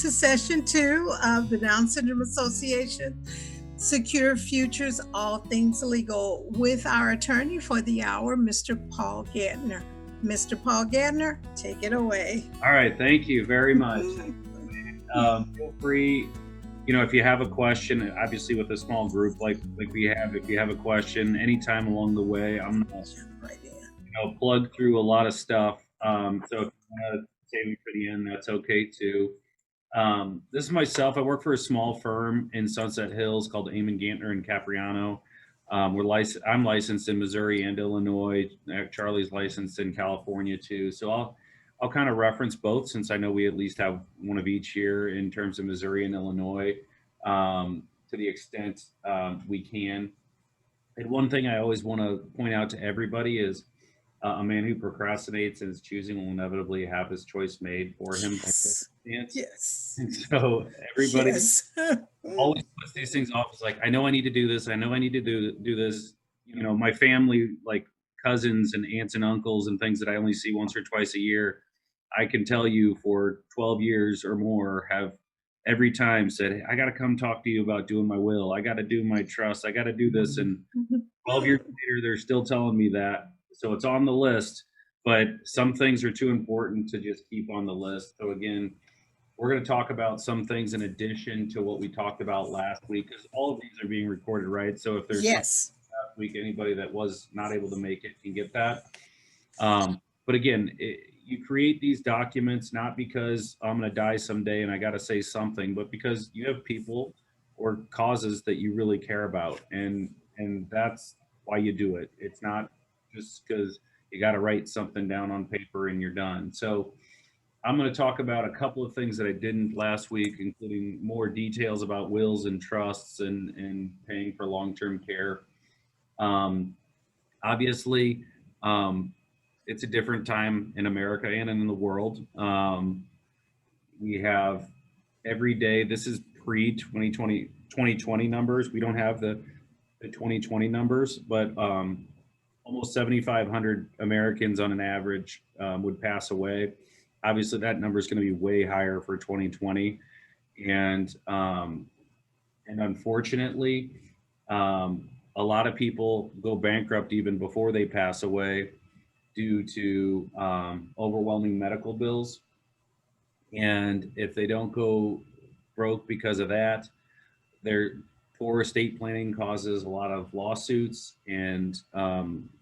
to session 2 of the Down Syndrome Association Secure Futures, All Things Legal, with our attorney for the hour, Mr. Paul Gantner. Mr. Paul Gantner, take it away. All right, thank you very much. Feel free, if you have a question, obviously with a small group like we have, if you have a question anytime along the way, I'm going to plug through a lot of stuff. So if you want to save me for the end, that's okay too. This is myself. I work for a small firm in Sunset Hills called Amon Gantner and Capriano. I'm licensed in Missouri and Illinois. Charlie's licensed in California too. So I'll kind of reference both, since I know we at least have one of each here in terms of Missouri and Illinois, to the extent we can. And one thing I always want to point out to everybody is a man who procrastinates and is choosing will inevitably have his choice made for him. Yes. And so everybody always puts these things off. It's like, I know I need to do this. I know I need to do this. My family, like cousins and aunts and uncles and things that I only see once or twice a year, I can tell you for 12 years or more have every time said, hey, I got to come talk to you about doing my will. I got to do my trust. I got to do this. And 12 years later, they're still telling me that. So it's on the list, but some things are too important to just keep on the list. So again, we're going to talk about some things in addition to what we talked about last week, because all of these are being recorded, right? So if there's last week, anybody that was not able to make it can get that. But again, you create these documents not because I'm going to die someday and I got to say something, but because you have people or causes that you really care about, and that's why you do it. It's not just because you got to write something down on paper and you're done. So I'm going to talk about a couple of things that I didn't last week, including more details about wills and trusts and paying for long-term care. Obviously, it's a different time in America and in the world. We have every day, this is pre-2020 numbers. We don't have the 2020 numbers, but almost 7,500 Americans on an average would pass away. Obviously, that number is going to be way higher for 2020, and unfortunately, a lot of people go bankrupt even before they pass away due to overwhelming medical bills. And if they don't go broke because of that, their poor estate planning causes a lot of lawsuits, and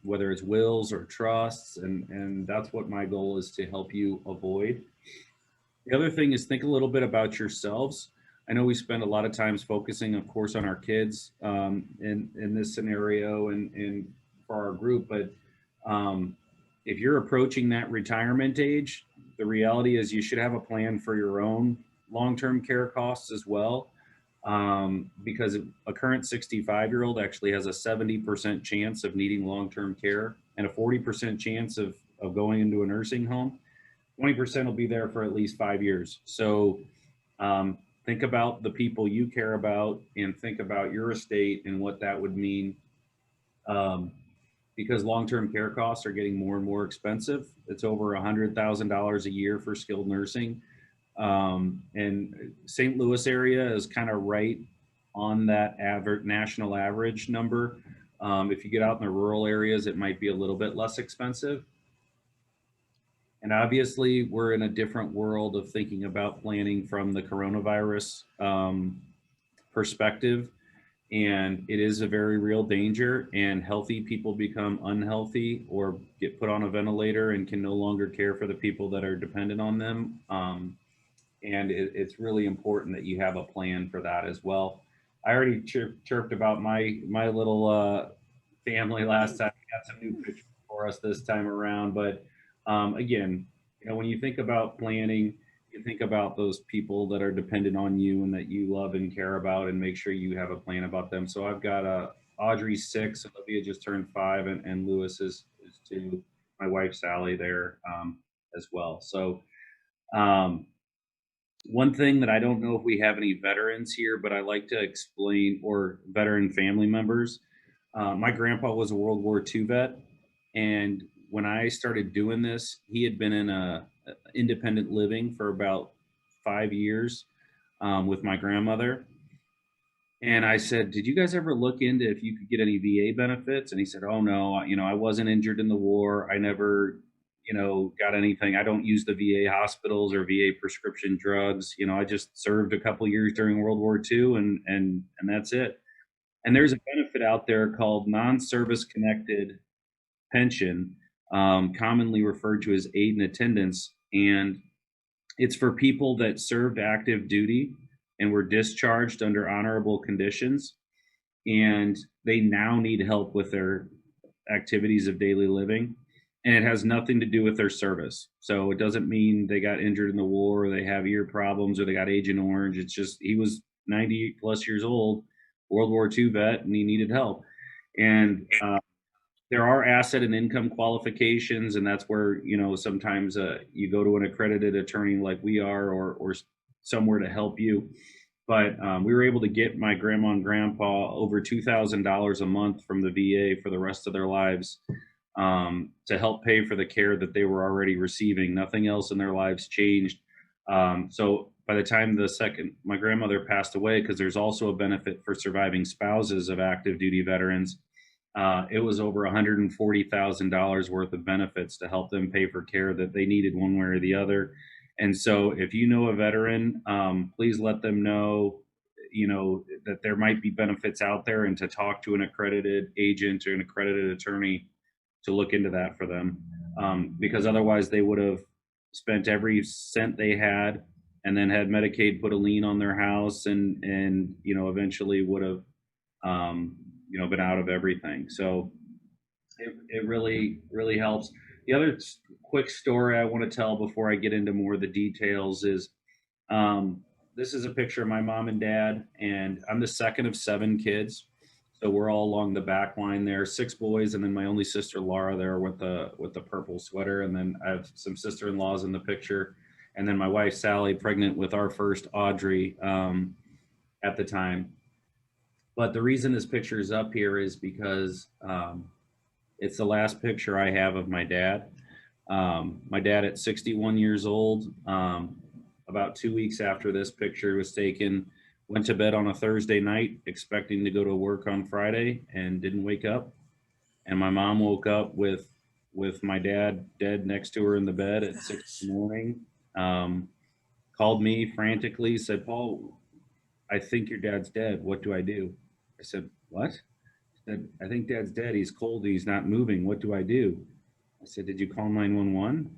whether it's wills or trusts, and that's what my goal is to help you avoid. The other thing is, think a little bit about yourselves. I know we spend a lot of times focusing, of course, on our kids in this scenario and for our group, but if you're approaching that retirement age, the reality is you should have a plan for your own long-term care costs as well. Because a current 65-year-old actually has a 70% chance of needing long-term care and a 40% chance of going into a nursing home. 20% will be there for at least 5 years. So think about the people you care about and think about your estate and what that would mean. Because long-term care costs are getting more and more expensive. It's over $100,000 a year for skilled nursing. And St. Louis area is kind of right on that national average number. If you get out in the rural areas, it might be a little bit less expensive. And obviously, we're in a different world of thinking about planning from the coronavirus perspective. And it is a very real danger, and healthy people become unhealthy or get put on a ventilator and can no longer care for the people that are dependent on them. And it's really important that you have a plan for that as well. I already chirped about my little family last time. We got some new pictures for us this time around. But again, when you think about planning, you think about those people that are dependent on you and that you love and care about, and make sure you have a plan about them. So I've got Audrey 6, Olivia just turned 5, and Lewis is 2. My wife Sally there as well. So one thing that I don't know if we have any veterans here, but I like to explain, or veteran family members. My grandpa was a World War II vet, and when I started doing this, he had been in a independent living for about 5 years. with my grandmother. And I said, "Did you guys ever look into if you could get any VA benefits?" And he said, "Oh no, I wasn't injured in the war. I never, got anything. I don't use the VA hospitals or VA prescription drugs. I just served a couple years during World War II, and that's it." And there's a benefit out there called non-service connected pension, commonly referred to as aid and attendance, and it's for people that served active duty and were discharged under honorable conditions, and they now need help with their activities of daily living. And it has nothing to do with their service. So it doesn't mean they got injured in the war or they have ear problems or they got Agent Orange. It's just he was 90 plus years old, World War II vet, and he needed help. And there are asset and income qualifications, and that's where sometimes you go to an accredited attorney like we are, or somewhere to help you. But we were able to get my grandma and grandpa over $2,000 a month from the VA for the rest of their lives, to help pay for the care that they were already receiving. Nothing else in their lives changed. So by the time my grandmother passed away, because there's also a benefit for surviving spouses of active duty veterans, it was over $140,000 worth of benefits to help them pay for care that they needed one way or the other. And so if you know a veteran, please let them know, that there might be benefits out there, and to talk to an accredited agent or an accredited attorney to look into that for them. Because otherwise they would have spent every cent they had and then had Medicaid put a lien on their house, and eventually would have, been out of everything. So it really, really helps. The other quick story I want to tell before I get into more of the details is, this is a picture of my mom and dad, and I'm the second of 7 kids. So we're all along the back line there, 6 boys, and then my only sister Laura there with the purple sweater, and then I have some sister-in-laws in the picture, and then my wife Sally, pregnant with our first Audrey, at the time. But the reason this picture is up here is because it's the last picture I have of my dad. My dad at 61 years old, about 2 weeks after this picture was taken, went to bed on a Thursday night expecting to go to work on Friday and didn't wake up. And my mom woke up with my dad dead next to her in the bed at 6 in the morning. Called me frantically, said, "Paul, I think your dad's dead. What do I do?" I said, "What?" He said, "I think dad's dead. He's cold. He's not moving. What do I do?" I said, "Did you call 911?"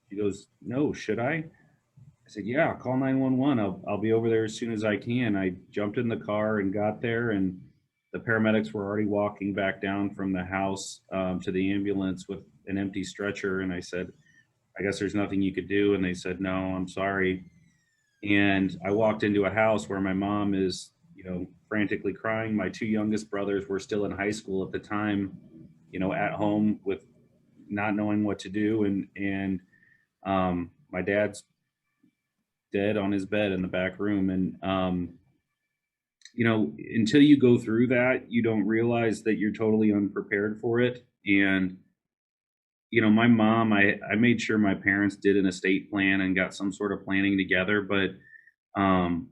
She goes, "No, should I?" I said, "Yeah, call 911. I'll be over there as soon as I can." I jumped in the car and got there, and the paramedics were already walking back down from the house, to the ambulance with an empty stretcher. And I said, "I guess there's nothing you could do." And they said, "No, I'm sorry." And I walked into a house where my mom is, frantically crying. My 2 youngest brothers were still in high school at the time, at home with not knowing what to do. And my dad's dead on his bed in the back room. And, until you go through that, you don't realize that you're totally unprepared for it. And, my mom, I made sure my parents did an estate plan and got some sort of planning together, but um,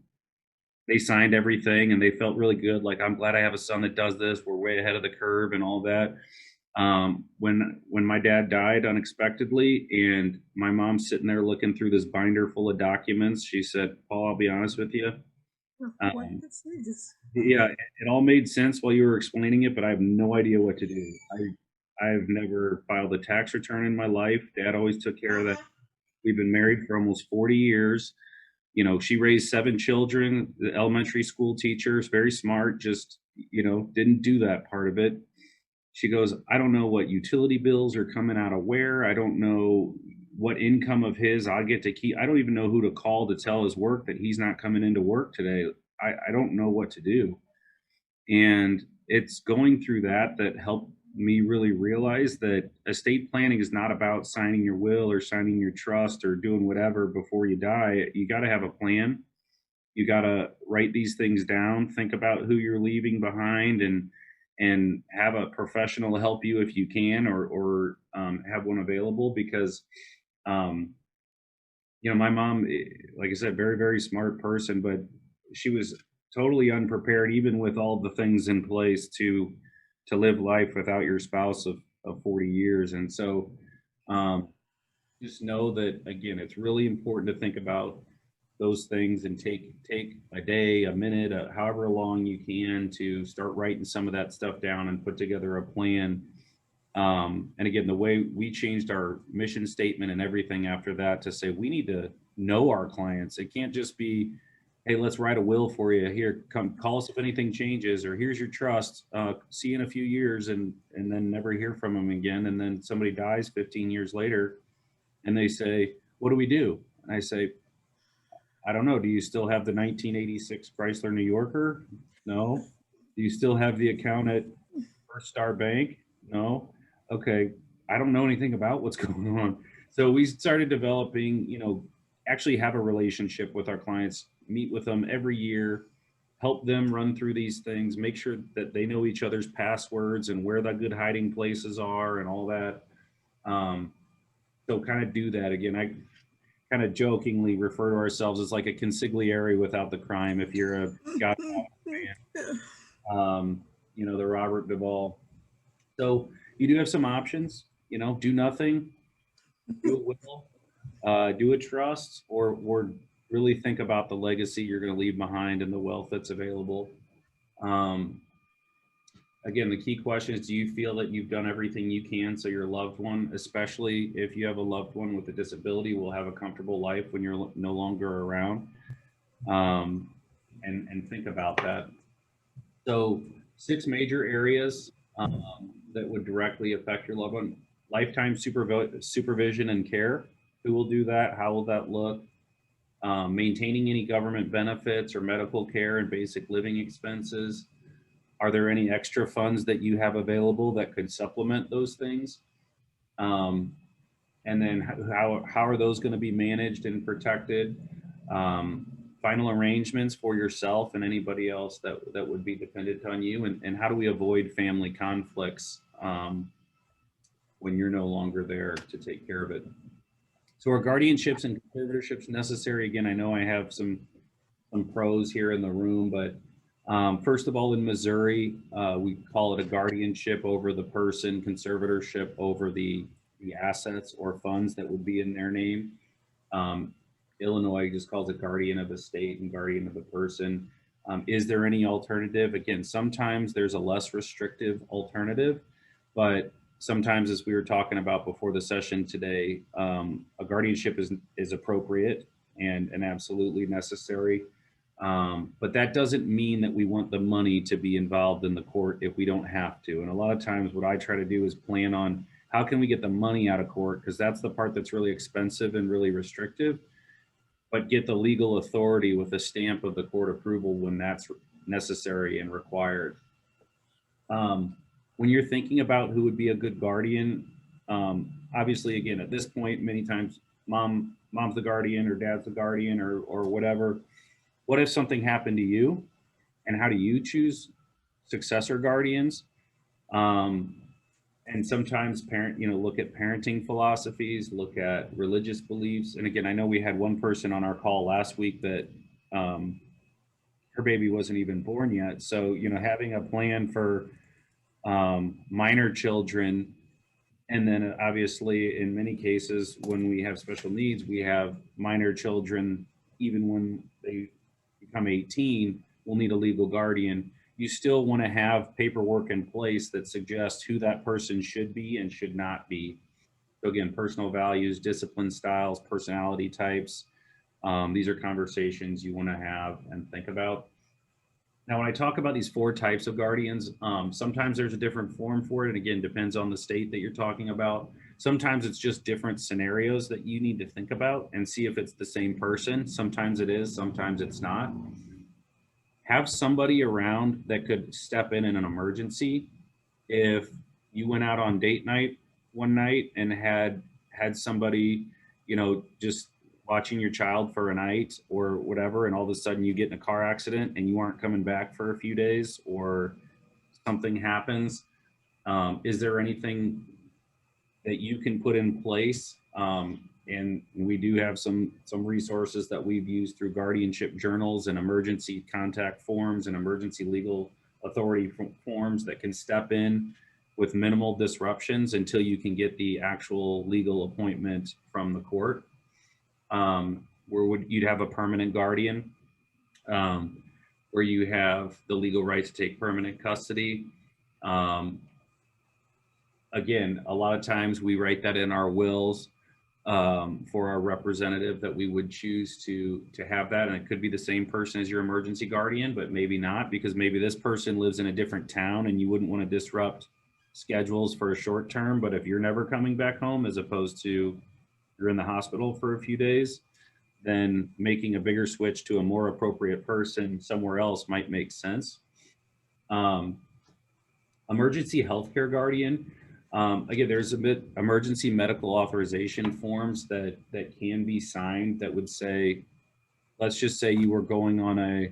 they signed everything and they felt really good. Like, I'm glad I have a son that does this. We're way ahead of the curve and all that. When my dad died unexpectedly, and my mom's sitting there looking through this binder full of documents, she said, "Paul, I'll be honest with you. What Um, is this? yeah, it all made sense while you were explaining it, but I have no idea what to do. I've never filed a tax return in my life. Dad always took care of that. We've been married for almost 40 years. She raised 7 children, the elementary school teachers, very smart, just, didn't do that part of it." She goes, "I don't know what utility bills are coming out of where. I don't know what income of his I get to keep. I don't even know who to call to tell his work that he's not coming into work today. I don't know what to do." And it's going through that helped me really realize that estate planning is not about signing your will or signing your trust or doing whatever before you die. You got to have a plan. You got to write these things down, think about who you're leaving behind, and have a professional help you if you can, or have one available. Because my mom, like I said, very, very smart person, but she was totally unprepared, even with all the things in place to live life without your spouse of 40 years. And so, um, just know that again, it's really important to think about those things and take a day, a minute, however long you can to start writing some of that stuff down and put together a plan. And again, the way we changed our mission statement and everything after that to say we need to know our clients. It can't just be, hey, let's write a will for you. Here, come call us if anything changes, or here's your trust. See you in a few years, and then never hear from them again. And then somebody dies 15 years later, and they say, "What do we do?" And I say, "I don't know. Do you still have the 1986 Chrysler New Yorker? No. Do you still have the account at First Star Bank? No. Okay. I don't know anything about what's going on." So we started developing, actually have a relationship with our clients, meet with them every year, help them run through these things, make sure that they know each other's passwords and where the good hiding places are and all that. Um, so kind of do that again. I kind of jokingly refer to ourselves as like a consigliere without the crime. If you're a Godfather fan, the Robert Duvall. So you do have some options. Do nothing, do a will, do a trust, or really think about the legacy you're going to leave behind and the wealth that's available. Um, Again, the key question is, do you feel that you've done everything you can so your loved one, especially if you have a loved one with a disability, will have a comfortable life when you're no longer around? And think about that. So 6 major areas that would directly affect your loved one: lifetime supervision and care. Who will do that? How will that look? Maintaining any government benefits or medical care and basic living expenses. Are there any extra funds that you have available that could supplement those things? Um, and then how are those going to be managed and protected? Um, Final arrangements for yourself and anybody else that would be dependent on you, and how do we avoid family conflicts when you're no longer there to take care of it? So are guardianships and conservatorships necessary? Again, I know I have some pros here in the room, but first of all, in Missouri, we call it a guardianship over the person, conservatorship over the assets or funds that would be in their name. Illinois just calls it guardian of the state and guardian of the person. Is there any alternative? Again, sometimes there's a less restrictive alternative, but sometimes, as we were talking about before the session today, a guardianship is appropriate and absolutely necessary. But that doesn't mean that we want the money to be involved in the court if we don't have to. And a lot of times what I try to do is plan on how can we get the money out of court, because that's the part that's really expensive and really restrictive, but get the legal authority with a stamp of the court approval when that's necessary and required. When you're thinking about who would be a good guardian, obviously, again, at this point, many times mom's the guardian or dad's the guardian or whatever. What if something happened to you, and how do you choose successor guardians? And sometimes look at parenting philosophies, look at religious beliefs. And again, I know we had one person on our call last week that her baby wasn't even born yet. So, having a plan for minor children, and then obviously in many cases when we have special needs, we have minor children, even when they become 18, will need a legal guardian. You still want to have paperwork in place that suggests who that person should be and should not be. So again, personal values, discipline styles, personality types. These are conversations you want to have and think about. Now, when I talk about these 4 types of guardians, sometimes there's a different form for it. And again, depends on the state that you're talking about. Sometimes it's just different scenarios that you need to think about and see if it's the same person. Sometimes it is, sometimes it's not. Have somebody around that could step in an emergency. If you went out on date night one night and had somebody, just watching your child for a night or whatever, and all of a sudden you get in a car accident and you aren't coming back for a few days, or something happens, is there anything that you can put in place and we do have some resources that we've used through guardianship journals and emergency contact forms and emergency legal authority forms that can step in with minimal disruptions until you can get the actual legal appointment from the court, where you'd have a permanent guardian, where you have the legal right to take permanent custody. Again, a lot of times we write that in our wills for our representative that we would choose to have that, and it could be the same person as your emergency guardian, but maybe not, because maybe this person lives in a different town and you wouldn't want to disrupt schedules for a short term. But if you're never coming back home, as opposed to you're in the hospital for a few days, then making a bigger switch to a more appropriate person somewhere else might make sense. Emergency healthcare guardian. Again, there's a bit emergency medical authorization forms that can be signed that would say, let's just say you were going on a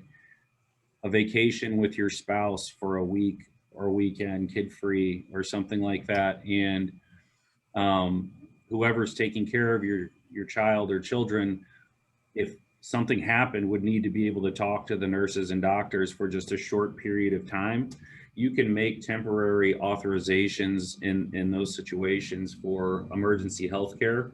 vacation with your spouse for a week or a weekend, kid free or something like that, and whoever's taking care of your child or children, if something happened, would need to be able to talk to the nurses and doctors for just a short period of time. You can make temporary authorizations in those situations for emergency health care.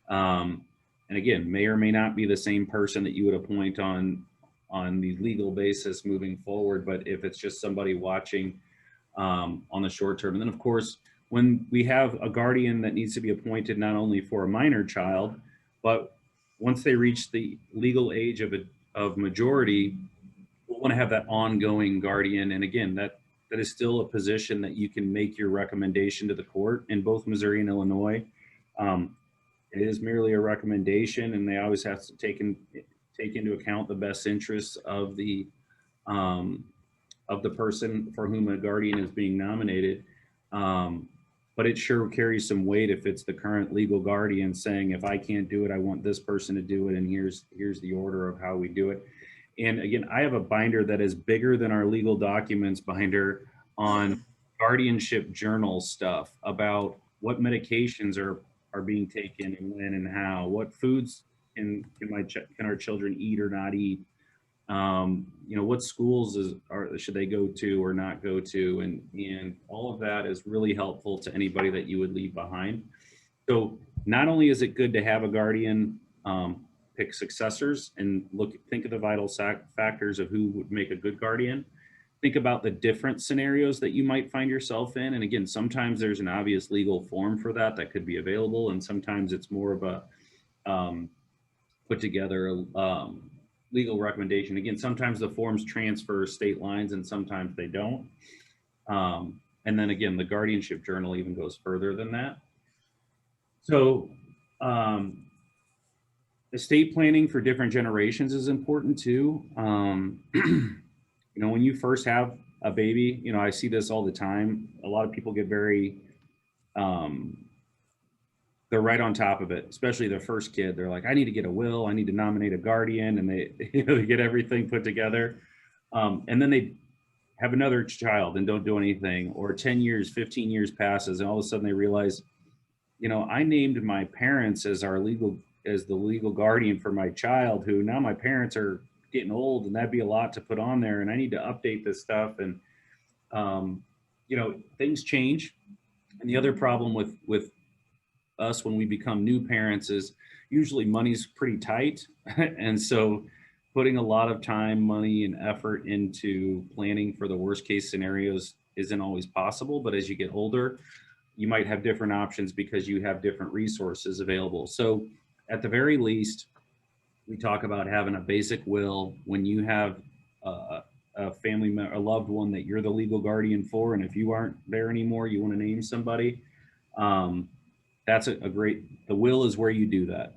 And again, may or may not be the same person that you would appoint on the legal basis moving forward, but if it's just somebody watching on the short term. And then of course, when we have a guardian that needs to be appointed not only for a minor child, but once they reach the legal age of majority, we'll want to have that ongoing guardian. And again, that is still a position that you can make your recommendation to the court in both Missouri and Illinois. It is merely a recommendation, and they always have to take into account the best interests of the person for whom a guardian is being nominated. But it sure carries some weight if it's the current legal guardian saying, if I can't do it, I want this person to do it, and here's the order of how we do it. And again, I have a binder that is bigger than our legal documents binder on guardianship journal stuff about what medications are being taken and when and how, what foods can our children eat or not eat, what schools should they go to or not go to, and all of that is really helpful to anybody that you would leave behind. So not only is it good to have a guardian pick successors and think of the vital factors of who would make a good guardian. Think about the different scenarios that you might find yourself in. And again, sometimes there's an obvious legal form for that could be available. And sometimes it's more of a put together legal recommendation. Again, sometimes the forms transfer state lines and sometimes they don't. And then again, the guardianship journal even goes further than that. So estate planning for different generations is important too. When you first have a baby, I see this all the time. A lot of people get very, they're right on top of it, especially their first kid. They're like, I need to get a will, I need to nominate a guardian, and they, they get everything put together. And then they have another child and don't do anything, or 10 years, 15 years passes, and all of a sudden they realize, I named my parents as the legal guardian for my child, who now my parents are getting old, and that'd be a lot to put on there, and I need to update this stuff. And things change. And the other problem with us when we become new parents is usually money's pretty tight. And so putting a lot of time, money, and effort into planning for the worst case scenarios isn't always possible. But as you get older, you might have different options because you have different resources available. So at the very least, we talk about having a basic will when you have a family member, a loved one that you're the legal guardian for. And if you aren't there anymore, you want to name somebody. That's the will is where you do that.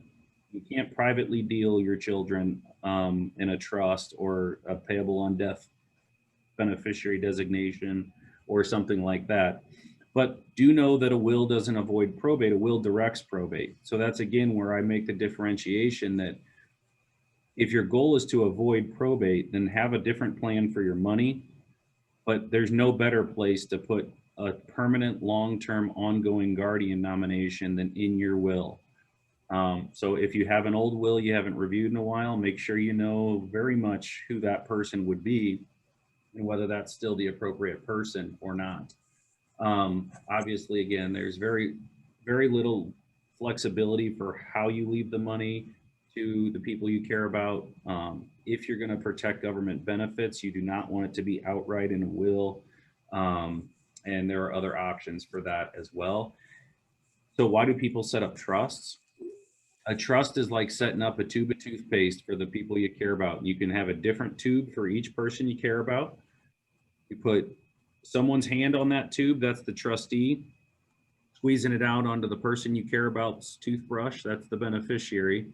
You can't privately deal your children in a trust or a payable on death beneficiary designation or something like that. But do know that a will doesn't avoid probate. A will directs probate. So that's again where I make the differentiation that if your goal is to avoid probate, then have a different plan for your money. But there's no better place to put a permanent, long-term, ongoing guardian nomination than in your will. So if you have an old will you haven't reviewed in a while, make sure you know very much who that person would be and whether that's still the appropriate person or not. Obviously, again, there's very little flexibility for how you leave the money to the people you care about. If you're going to protect government benefits, you do not want it to be outright in a will. And there are other options for that as well. So, why do people set up trusts? A trust is like setting up a tube of toothpaste for the people you care about. You can have a different tube for each person you care about. You put someone's hand on that tube, that's the trustee. Squeezing it out onto the person you care about's toothbrush, that's the beneficiary.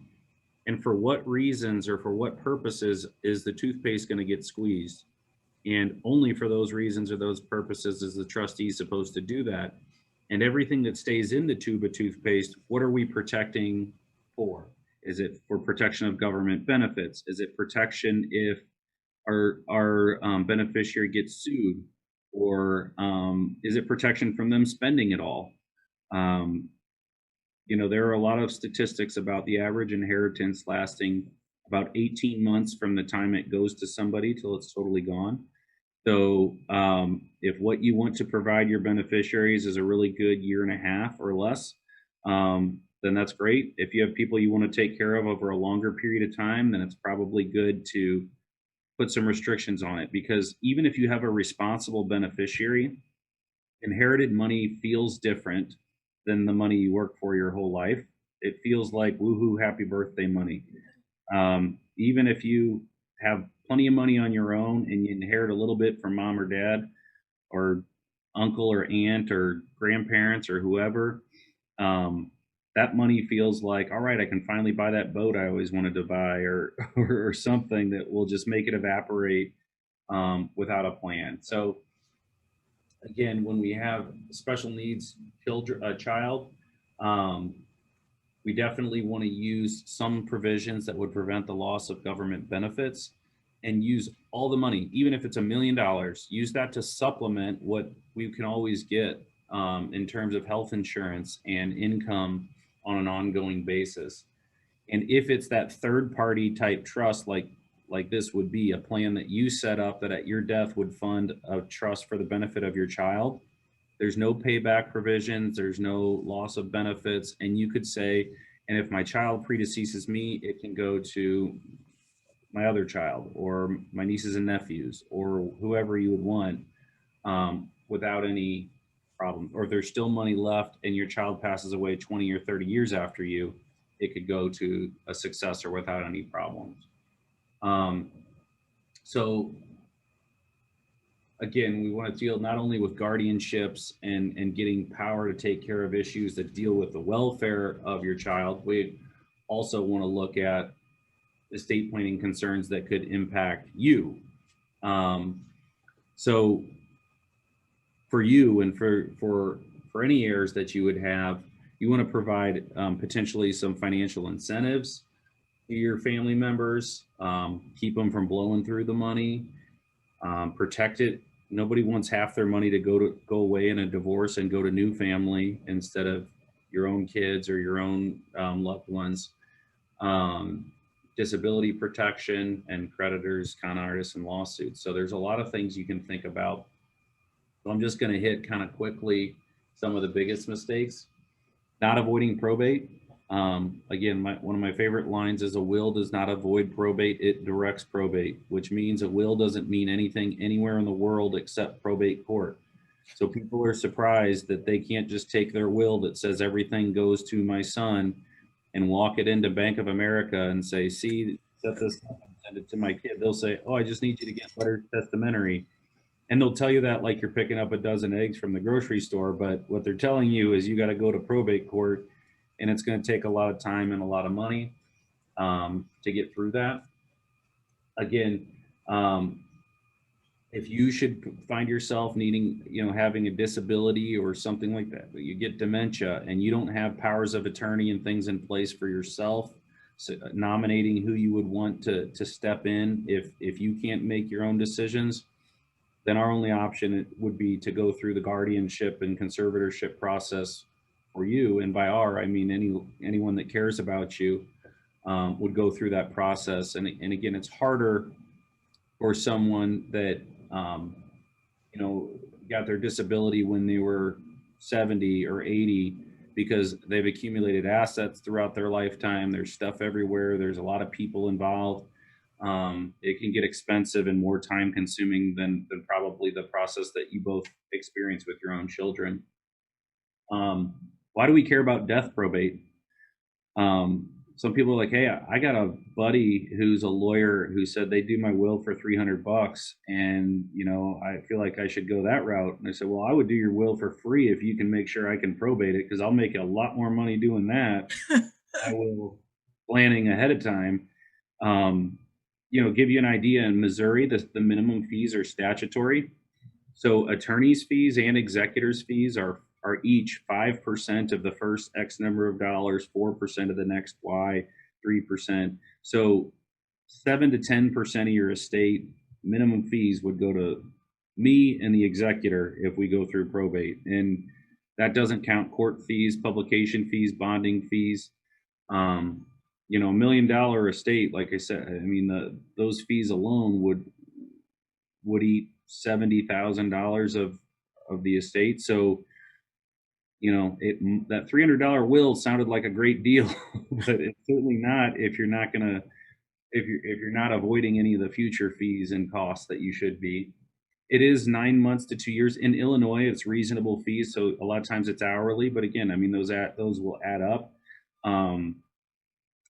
And for what reasons or for what purposes is the toothpaste going to get squeezed? And only for those reasons or those purposes is the trustee supposed to do that. And everything that stays in the tube of toothpaste, what are we protecting for? Is it for protection of government benefits? Is it protection if our beneficiary gets sued? Or is it protection from them spending it all? Um, there are a lot of statistics about the average inheritance lasting about 18 months from the time it goes to somebody till it's totally gone. So if what you want to provide your beneficiaries is a really good year and a half or less, then that's great. If you have people you want to take care of over a longer period of time, then it's probably good to put some restrictions on it, because even if you have a responsible beneficiary, inherited money feels different than the money you work for your whole life. It feels like woohoo, happy birthday money. Even if you have plenty of money on your own and you inherit a little bit from mom or dad or uncle or aunt or grandparents or whoever, that money feels like, all right, I can finally buy that boat I always wanted to buy, or something that will just make it evaporate without a plan. So again, when we have special needs children, a child, um, we definitely want to use some provisions that would prevent the loss of government benefits, and use all the money, even if it's $1 million, use that to supplement what we can always get in terms of health insurance and income on an ongoing basis. And if it's that third party type trust, like this would be a plan that you set up that at your death would fund a trust for the benefit of your child, there's no payback provisions, there's no loss of benefits. And you could say, and if my child predeceases me, it can go to my other child or my nieces and nephews or whoever you would want, without any problem. Or if there's still money left and your child passes away 20 or 30 years after you, it could go to a successor without any problems. So again, we want to deal not only with guardianships and getting power to take care of issues that deal with the welfare of your child, we also want to look at estate planning concerns that could impact you. So for you and for any heirs that you would have, you want to provide potentially some financial incentives to your family members, keep them from blowing through the money, protect it. Nobody wants half their money to go away in a divorce and go to new family instead of your own kids or your own loved ones. Disability protection and creditors, con artists, and lawsuits. So there's a lot of things you can think about. So I'm just going to hit kind of quickly some of the biggest mistakes. Not avoiding probate. Again, one of my favorite lines is, a will does not avoid probate, it directs probate, which means a will doesn't mean anything anywhere in the world except probate court. So people are surprised that they can't just take their will that says everything goes to my son and walk it into Bank of America and say, see, set this up and send it to my kid. They'll say, oh, I just need you to get letter testamentary. And they'll tell you that like you're picking up a dozen eggs from the grocery store. But what they're telling you is you got to go to probate court, and it's going to take a lot of time and a lot of money to get through that. Again, if you should find yourself needing, having a disability or something like that, you get dementia and you don't have powers of attorney and things in place for yourself, so nominating who you would want to step in, if you can't make your own decisions, then our only option would be to go through the guardianship and conservatorship process for you. And by our, I mean anyone that cares about you would go through that process. And again, it's harder for someone that you know, got their disability when they were 70 or 80 because they've accumulated assets throughout their lifetime. There's stuff everywhere. There's a lot of people involved. It can get expensive and more time consuming than probably the process that you both experience with your own children. Why do we care about death probate? Some people are like, hey, I got a buddy who's a lawyer who said they do my will for $300, and you know, I feel like I should go that route. And I said, well, I would do your will for free if you can make sure I can probate it, because I'll make a lot more money doing that. I will planning ahead of time. You know, give you an idea, in Missouri, the minimum fees are statutory. So attorney's fees and executor's fees are each 5% of the first X number of dollars, 4% of the next Y, 3%. So 7 to 10% of your estate minimum fees would go to me and the executor if we go through probate. And that doesn't count court fees, publication fees, bonding fees. You know, $1 million estate, like I said, I mean, those fees alone would eat $70,000 of the estate. So, you know, that $300 will sounded like a great deal, but it's certainly not if you're not gonna if you're not avoiding any of the future fees and costs that you should be. It is 9 months to 2 years in Illinois. It's reasonable fees, so a lot of times it's hourly. But again, I mean, those will add up.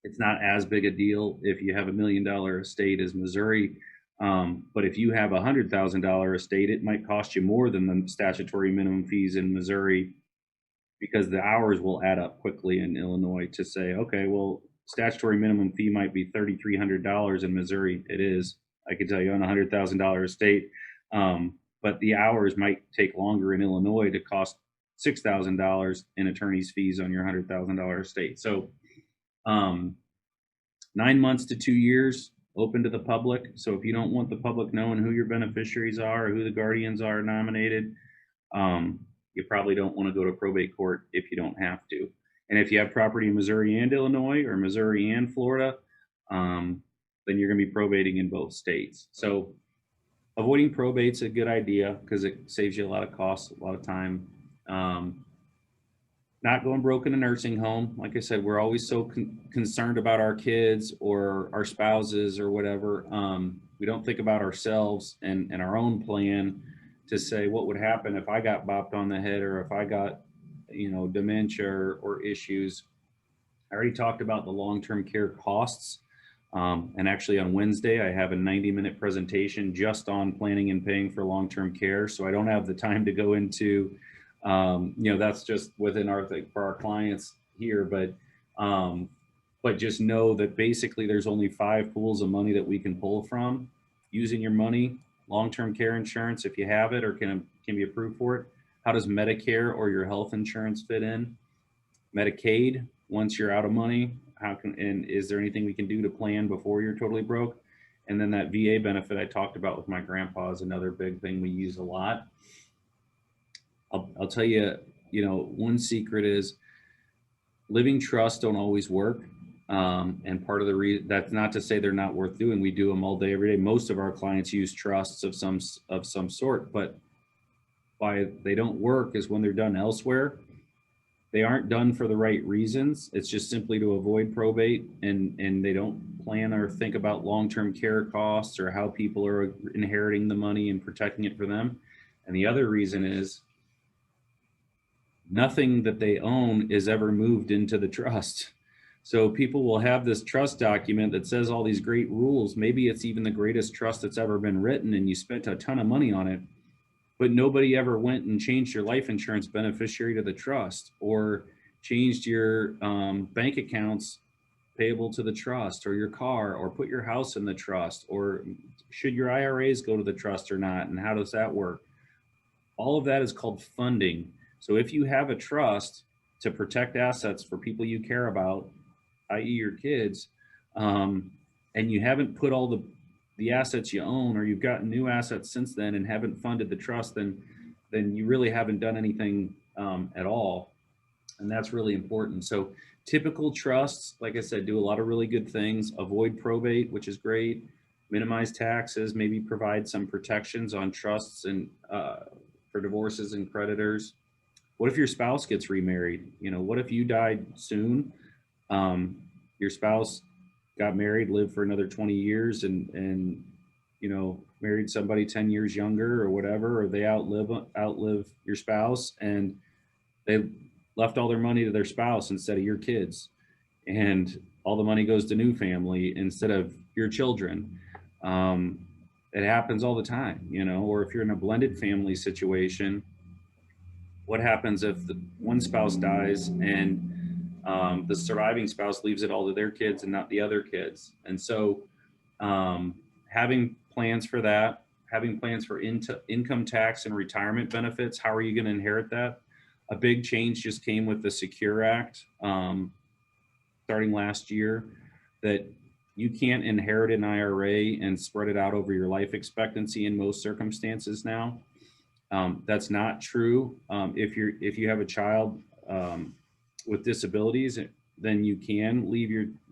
It's not as big a deal if you have $1 million estate as Missouri. But if you have $100,000 estate, it might cost you more than the statutory minimum fees in Missouri, because the hours will add up quickly in Illinois to say, okay, well, statutory minimum fee might be $3,300 in Missouri. It is, I can tell you, on a $100,000 estate. But the hours might take longer in Illinois to cost $6,000 in attorney's fees on your $100,000 estate. So 9 months to 2 years, open to the public. So if you don't want the public knowing who your beneficiaries are or who the guardians are nominated, you probably don't want to go to probate court if you don't have to. And if you have property in Missouri and Illinois, or Missouri and Florida, then you're going to be probating in both states. So avoiding probate's a good idea because it saves you a lot of costs, a lot of time. Not going broke in a nursing home. Like I said, we're always so concerned about our kids or our spouses or whatever. We don't think about ourselves and our own plan to say what would happen if I got bopped on the head, or if I got, you know, dementia or issues. I already talked about the long-term care costs. And actually on Wednesday, I have a 90-minute presentation just on planning and paying for long-term care. So I don't have the time to go into, you know, that's just within our thing for our clients here. But just know that basically there's only 5 pools of money that we can pull from using your money. Long-term care insurance, if you have it or can be approved for it. How does Medicare or your health insurance fit in? Medicaid, once you're out of money, and is there anything we can do to plan before you're totally broke? And then that VA benefit I talked about with my grandpa is another big thing we use a lot. I'll tell you, you know, one secret is living trusts don't always work. And part of the reason, that's not to say they're not worth doing. We do them all day, every day. Most of our clients use trusts of some sort, but why they don't work is when they're done elsewhere. They aren't done for the right reasons. It's just simply to avoid probate, and they don't plan or think about long-term care costs or how people are inheriting the money and protecting it for them. And the other reason is nothing that they own is ever moved into the trust. So people will have this trust document that says all these great rules. Maybe it's even the greatest trust that's ever been written, and you spent a ton of money on it, but nobody ever went and changed your life insurance beneficiary to the trust, or changed your bank accounts payable to the trust, or your car, or put your house in the trust, or should your IRAs go to the trust or not, and how does that work? All of that is called funding. So if you have a trust to protect assets for people you care about, i.e. your kids, and you haven't put all the assets you own, or you've gotten new assets since then and haven't funded the trust, then you really haven't done anything at all. And that's really important. So typical trusts, like I said, do a lot of really good things. Avoid probate, which is great. Minimize taxes, maybe provide some protections on trusts and for divorces and creditors. What if your spouse gets remarried? You know, what if you died soon? Um, your spouse got married, lived for another 20 years, and you know, married somebody 10 years younger or whatever, or they outlive your spouse, and they left all their money to their spouse instead of your kids, and all the money goes to new family instead of your children. um, it happens all the time, you know. Or if you're in a blended family situation, what happens if the one spouse dies and the surviving spouse leaves it all to their kids and not the other kids? And so um, having plans for that, having plans for income tax and retirement benefits. How are you going to inherit that? A big change just came with the Secure Act starting last year, that you can't inherit an IRA and spread it out over your life expectancy in most circumstances now. That's not true. If you have a child with disabilities, then you can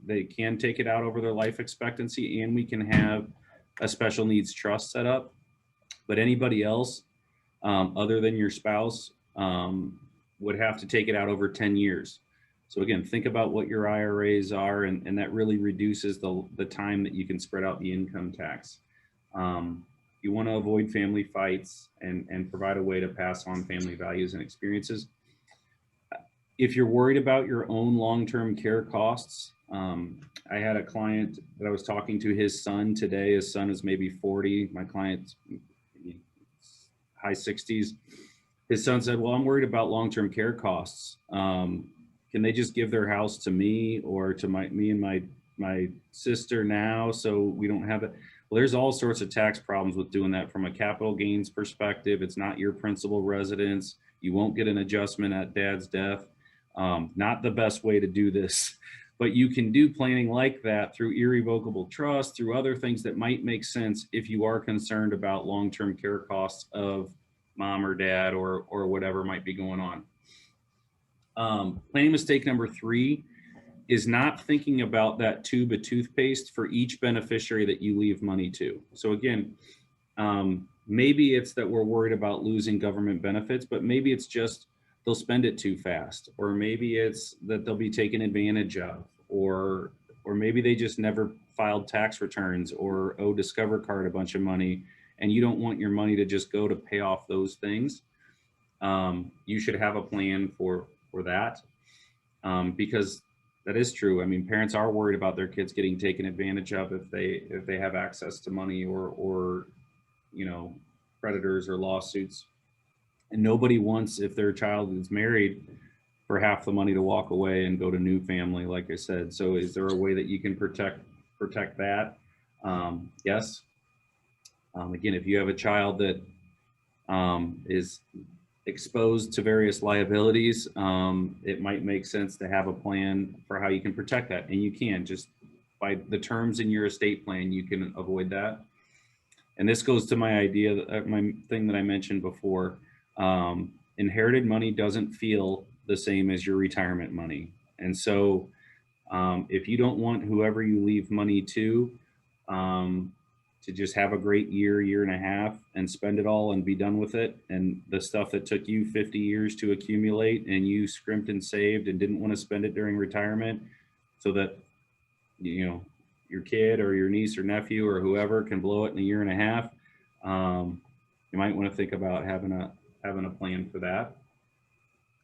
they can take it out over their life expectancy, and we can have a special needs trust set up. But anybody else, other than your spouse, would have to take it out over 10 years. So again, think about what your IRAs are, and that really reduces the time that you can spread out the income tax. You want to avoid family fights and provide a way to pass on family values and experiences. If you're worried about your own long-term care costs, I had a client that I was talking to, his son today. His son is maybe 40. My client's high 60s. His son said, well, I'm worried about long-term care costs. Can they just give their house to me or to me and my sister now, so we don't have it? Well, there's all sorts of tax problems with doing that from a capital gains perspective. It's not your principal residence. You won't get an adjustment at dad's death. Not the best way to do this, but you can do planning like that through irrevocable trust, through other things that might make sense if you are concerned about long-term care costs of mom or dad or whatever might be going on. Planning mistake number 3 is not thinking about that tube of toothpaste for each beneficiary that you leave money to. So again, maybe it's that we're worried about losing government benefits, but maybe it's just they'll spend it too fast, or maybe it's that they'll be taken advantage of, or maybe they just never filed tax returns or owe Discover Card a bunch of money, and you don't want your money to just go to pay off those things. You should have a plan for that, because that is true. I mean, parents are worried about their kids getting taken advantage of if they have access to money or you know, creditors or lawsuits. And nobody wants, if their child is married, for half the money to walk away and go to new family, like I said. So is there a way that you can protect that? Yes. Again, if you have a child that is exposed to various liabilities, it might make sense to have a plan for how you can protect that. And you can, just by the terms in your estate plan, you can avoid that. And this goes to my idea, my thing that I mentioned before. Inherited money doesn't feel the same as your retirement money. And so if you don't want whoever you leave money to just have a great year and a half and spend it all and be done with it, and the stuff that took you 50 years to accumulate and you scrimped and saved and didn't want to spend it during retirement so that, you know, your kid or your niece or nephew or whoever can blow it in a year and a half, you might want to think about having a plan for that.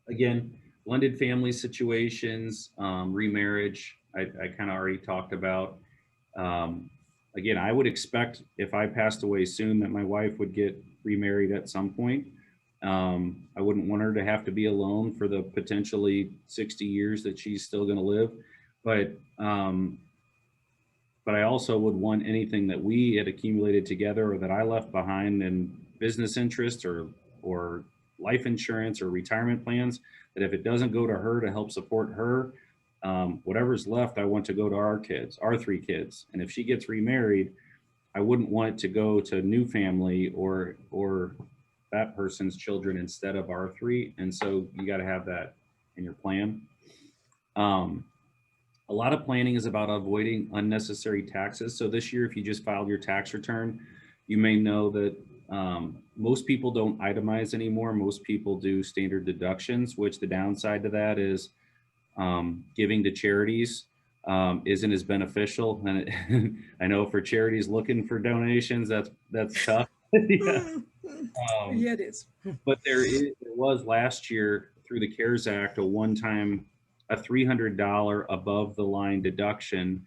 Again, blended family situations, remarriage, I kind of already talked about. Again, I would expect if I passed away soon that my wife would get remarried at some point. I wouldn't want her to have to be alone for the potentially 60 years that she's still going to live. But I also would want anything that we had accumulated together or that I left behind in business interest or life insurance or retirement plans, that if it doesn't go to her to help support her, whatever's left, I want to go to our kids, our 3 kids. And if she gets remarried, I wouldn't want it to go to new family or that person's children instead of our 3. And so you got to have that in your plan. A lot of planning is about avoiding unnecessary taxes. So this year, if you just filed your tax return, you may know that most people don't itemize anymore. Most people do standard deductions, which the downside to that is giving to charities isn't as beneficial. And I know for charities looking for donations, that's tough. Yeah. Yeah, it is. But there was last year through the CARES Act a one-time a $300 above the line deduction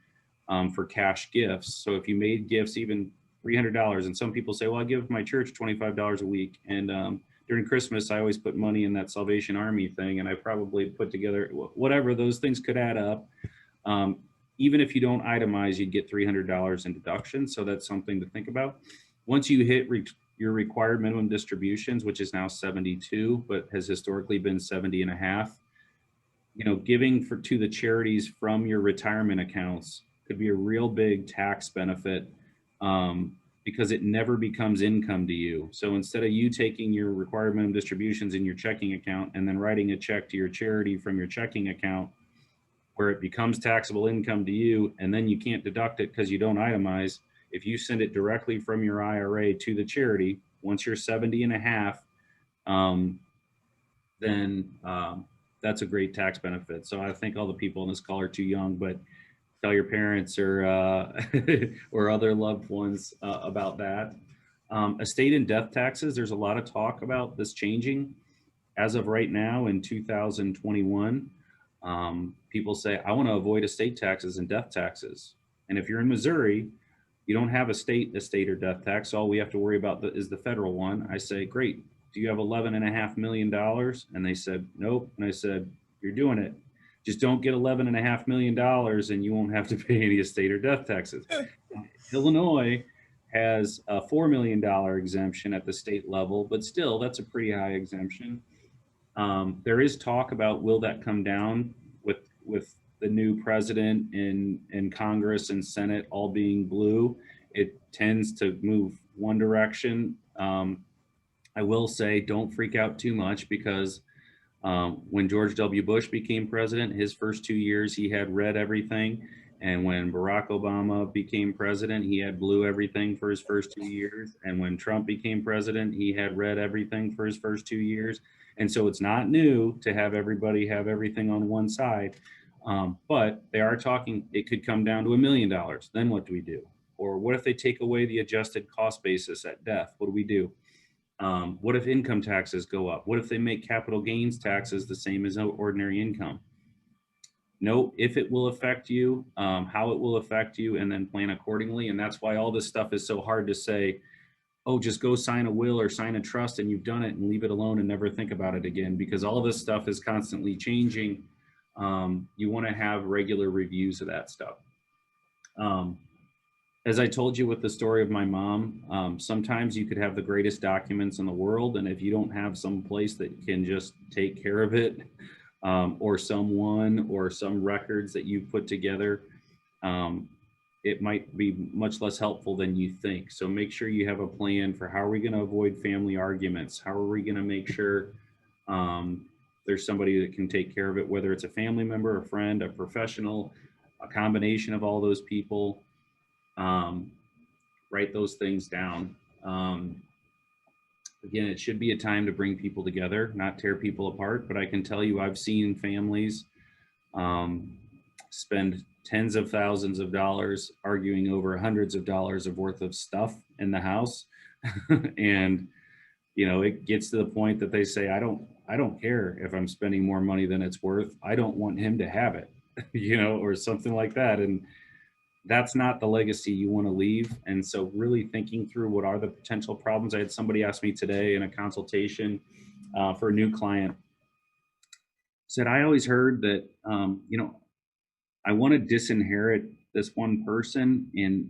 for cash gifts. So if you made gifts even $300, and some people say, well, I give my church $25 a week, and during Christmas I always put money in that Salvation Army thing, and I probably put together whatever those things could add up. Even if you don't itemize, you'd get $300 in deduction. So that's something to think about. Once you hit your required minimum distributions, which is now 72, but has historically been 70 and a half, giving to the charities from your retirement accounts could be a real big tax benefit because it never becomes income to you. So instead of you taking your required minimum distributions in your checking account and then writing a check to your charity from your checking account, where it becomes taxable income to you, and then you can't deduct it because you don't itemize. If you send it directly from your IRA to the charity, once you're 70 and a half, then that's a great tax benefit. So I think all the people in this call are too young, but tell your parents or or other loved ones about that. Estate and death taxes, there's a lot of talk about this changing. As of right now in 2021, people say, I want to avoid estate taxes and death taxes. And if you're in Missouri, you don't have a state estate or death tax. All we have to worry about is the federal one. I say, great. Do you have $11.5 million? And they said, nope. And I said, you're doing it. Just don't get $11.5 million and you won't have to pay any estate or death taxes. Illinois has a $4 million exemption at the state level, but still, that's a pretty high exemption. There is talk about will that come down with the new president in Congress and Senate all being blue. It tends to move one direction. I will say don't freak out too much because when George W. Bush became president, his first 2 years, he had red everything. And when Barack Obama became president, he had blue everything for his first 2 years. And when Trump became president, he had red everything for his first 2 years. And so it's not new to have everybody have everything on one side. But they are talking, it could come down to $1 million. Then what do we do? Or what if they take away the adjusted cost basis at death? What do we do? What if income taxes go up? What if they make capital gains taxes the same as ordinary income? Know if it will affect you, how it will affect you, and then plan accordingly. And that's why all this stuff is so hard to say, oh, just go sign a will or sign a trust and you've done it and leave it alone and never think about it again, because all this stuff is constantly changing. You want to have regular reviews of that stuff. As I told you with the story of my mom, sometimes you could have the greatest documents in the world, and if you don't have some place that can just take care of it, or someone or some records that you've put together, it might be much less helpful than you think. So make sure you have a plan for how are we going to avoid family arguments? How are we going to make sure there's somebody that can take care of it, whether it's a family member, a friend, a professional, a combination of all those people. Write those things down. Again, it should be a time to bring people together, not tear people apart. But I can tell you, I've seen families spend tens of thousands of dollars arguing over hundreds of dollars of worth of stuff in the house. And, it gets to the point that they say, I don't care if I'm spending more money than it's worth. I don't want him to have it, or something like that. And that's not the legacy you want to leave. And so really thinking through what are the potential problems. I had somebody ask me today in a consultation for a new client, said, I always heard that, I want to disinherit this one person. And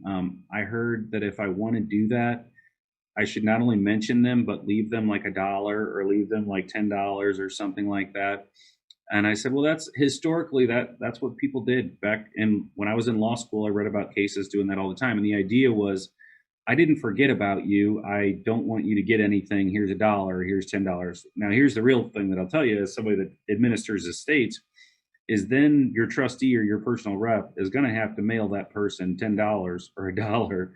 I heard that if I want to do that, I should not only mention them, but leave them like $1 or leave them like $10 or something like that. And I said, well, that's historically that's what people did back in when I was in law school. I read about cases doing that all the time. And the idea was I didn't forget about you. I don't want you to get anything. Here's $1. Here's $10. Now, here's the real thing that I'll tell you as somebody that administers estates is then your trustee or your personal rep is going to have to mail that person $10 or $1.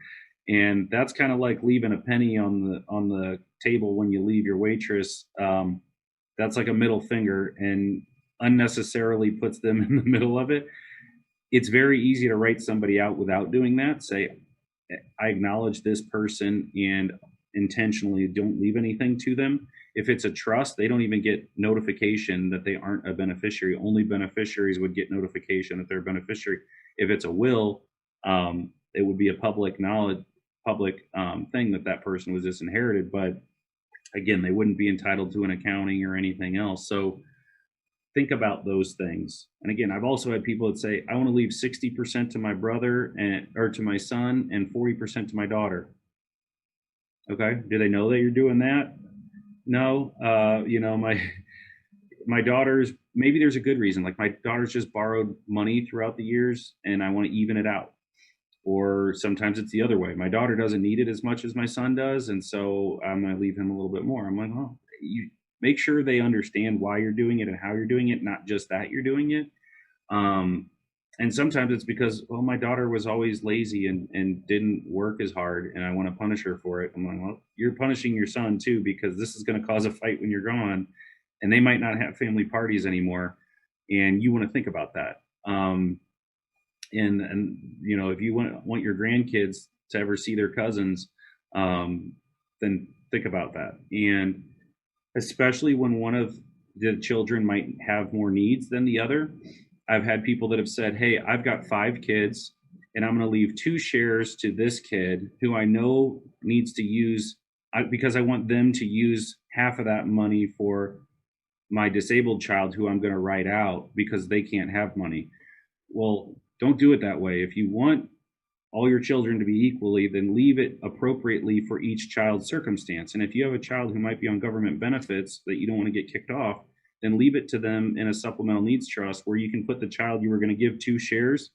And that's kind of like leaving a penny on the table when you leave your waitress. That's like a middle finger and unnecessarily puts them in the middle of it. It's very easy to write somebody out without doing that. Say, I acknowledge this person and intentionally don't leave anything to them. If it's a trust, they don't even get notification that they aren't a beneficiary. Only beneficiaries would get notification that they're a beneficiary. If it's a will, it would be a public knowledge, public thing that that person was disinherited. But again, they wouldn't be entitled to an accounting or anything else. So think about those things. And again, I've also had people that say, I want to leave 60% to my brother and or to my son and 40% to my daughter. Okay. Do they know that you're doing that? No. My daughter's, maybe there's a good reason. Like my daughter's just borrowed money throughout the years and I want to even it out. Or sometimes it's the other way. My daughter doesn't need it as much as my son does. And so I'm going to leave him a little bit more. I'm like, oh, you make sure they understand why you're doing it and how you're doing it, not just that you're doing it. And sometimes it's because, well, my daughter was always lazy and didn't work as hard and I want to punish her for it. I'm like, well, you're punishing your son too, because this is going to cause a fight when you're gone and they might not have family parties anymore. And you want to think about that. And if you want your grandkids to ever see their cousins, then think about that. And especially when one of the children might have more needs than the other. I've had people that have said, hey, I've got 5 kids and I'm going to leave 2 shares to this kid who I know needs to use because I want them to use half of that money for my disabled child who I'm going to write out because they can't have money. Well, don't do it that way. If you want all your children to be equally, then leave it appropriately for each child's circumstance. And if you have a child who might be on government benefits that you don't want to get kicked off, then leave it to them in a supplemental needs trust where you can put the child you were going to give 2 shares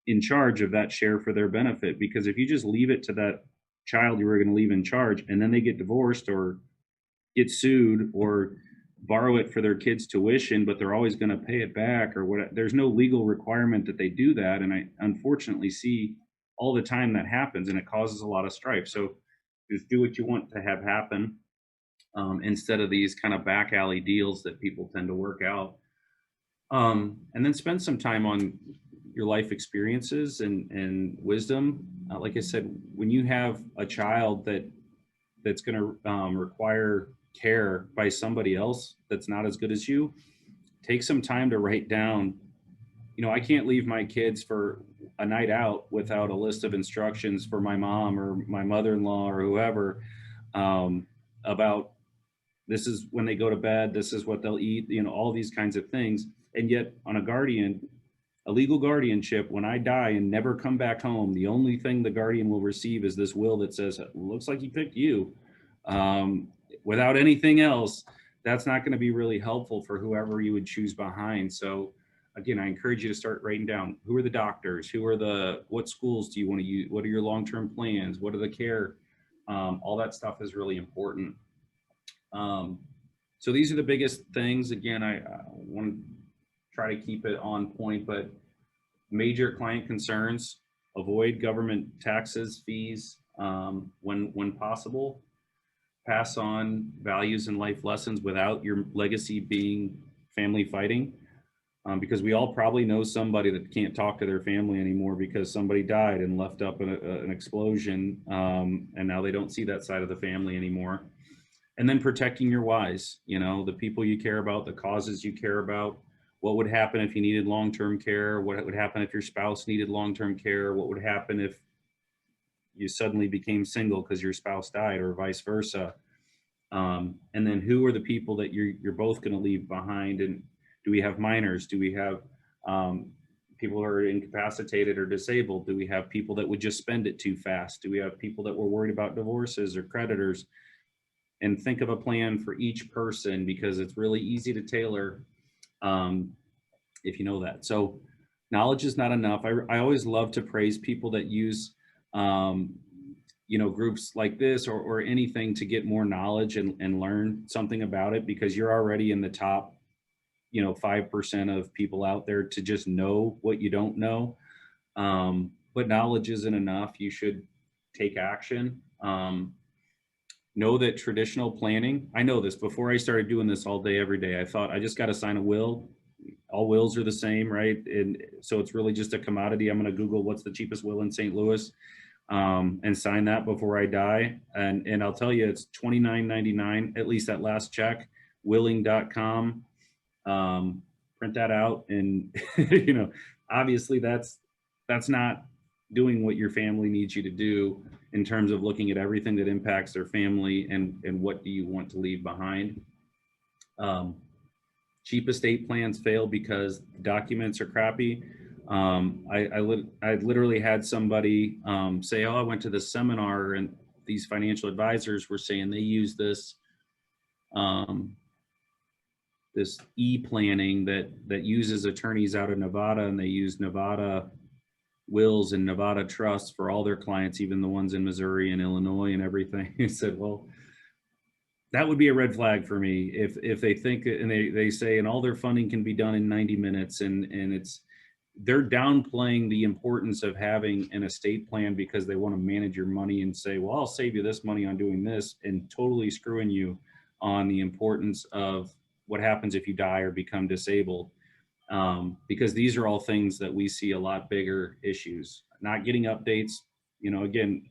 in charge of that share for their benefit. Because if you just leave it to that child you were going to leave in charge and then they get divorced or get sued or borrow it for their kids' tuition, but they're always going to pay it back or what, there's no legal requirement that they do that. And I unfortunately see all the time that happens and it causes a lot of strife. So just do what you want to have happen instead of these kind of back alley deals that people tend to work out. And then spend some time on your life experiences and wisdom. Like I said, when you have a child that's going to require care by somebody else that's not as good as you, take some time to write down, I can't leave my kids for a night out without a list of instructions for my mom or my mother-in-law or whoever about this is when they go to bed, this is what they'll eat, all these kinds of things. And yet on a legal guardianship, when I die and never come back home, the only thing the guardian will receive is this will that says, looks like he picked you. Without anything else, that's not going to be really helpful for whoever you would choose behind. So again, I encourage you to start writing down who are the doctors, what schools do you want to use, what are your long-term plans, what are the care, all that stuff is really important. So these are the biggest things. Again, I want to try to keep it on point, but major client concerns, avoid government taxes, fees when possible. Pass on values and life lessons without your legacy being family fighting. Because we all probably know somebody that can't talk to their family anymore because somebody died and left up an explosion, and now they don't see that side of the family anymore. And then protecting your whys, the people you care about, the causes you care about. What would happen if you needed long-term care? What would happen if your spouse needed long-term care? What would happen if you suddenly became single because your spouse died, or vice versa? And then who are the people that you're both going to leave behind? And do we have minors? Do we have people who are incapacitated or disabled? Do we have people that would just spend it too fast? Do we have people that were worried about divorces or creditors? And think of a plan for each person, because it's really easy to tailor if you know that. So knowledge is not enough. I always love to praise people that use groups like this or anything to get more knowledge and learn something about it, because you're already in the top, 5% of people out there to just know what you don't know. But knowledge isn't enough. You should take action. Know that traditional planning, I know this before I started doing this all day, every day, I thought I just got to sign a will. All wills are the same, right? And so it's really just a commodity. I'm going to Google what's the cheapest will in St. Louis, and sign that before I die. And I'll tell you, it's $29.99, at least that last check, willing.com. Print that out. And, obviously that's not doing what your family needs you to do in terms of looking at everything that impacts their family and what do you want to leave behind. Cheap estate plans fail because the documents are crappy. I literally had somebody say, "Oh, I went to this seminar and these financial advisors were saying they use this this e-planning that uses attorneys out of Nevada, and they use Nevada wills and Nevada trusts for all their clients, even the ones in Missouri and Illinois and everything." He said, "Well, that would be a red flag for me if they think," and they say, and all their funding can be done in 90 minutes. And they're downplaying the importance of having an estate plan because they want to manage your money and say, well, I'll save you this money on doing this, and totally screwing you on the importance of what happens if you die or become disabled. Because these are all things that we see a lot bigger issues. Not getting updates. Again,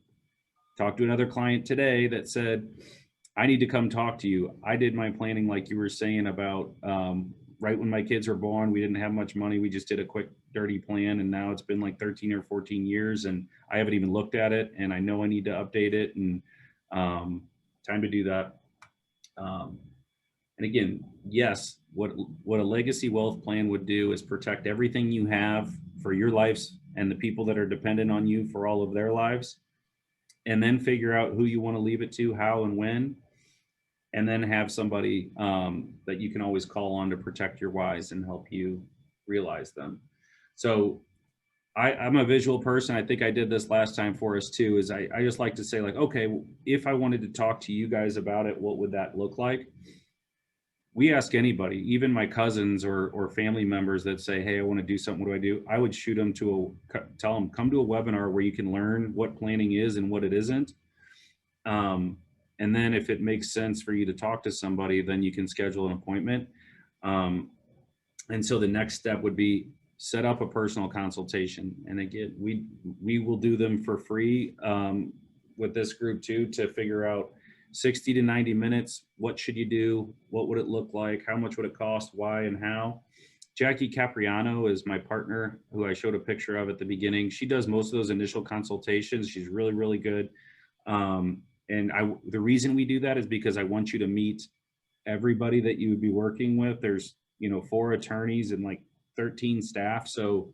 talked to another client today that said, I need to come talk to you. I did my planning like you were saying about right when my kids were born. We didn't have much money. We just did a quick dirty plan, and now it's been like 13 or 14 years and I haven't even looked at it, and I know I need to update it, and time to do that. And again, yes, what a legacy wealth plan would do is protect everything you have for your lives and the people that are dependent on you for all of their lives, and then figure out who you want to leave it to, how and when, and then have somebody that you can always call on to protect your whys and help you realize them. So I'm a visual person. I think I did this last time for us too, is I just like to say, like, okay, if I wanted to talk to you guys about it, what would that look like? We ask anybody, even my cousins or family members that say, hey, I want to do something, what do I do? I would shoot them tell them, come to a webinar where you can learn what planning is and what it isn't. And then if it makes sense for you to talk to somebody, then you can schedule an appointment. And so the next step would be set up a personal consultation. And again, we will do them for free with this group too, to figure out 60 to 90 minutes. What should you do? What would it look like? How much would it cost? Why and how? Jackie Capriano is my partner, who I showed a picture of at the beginning. She does most of those initial consultations. She's really, really good. And the reason we do that is because I want you to meet everybody that you would be working with. There's 4 attorneys and like 13 staff. So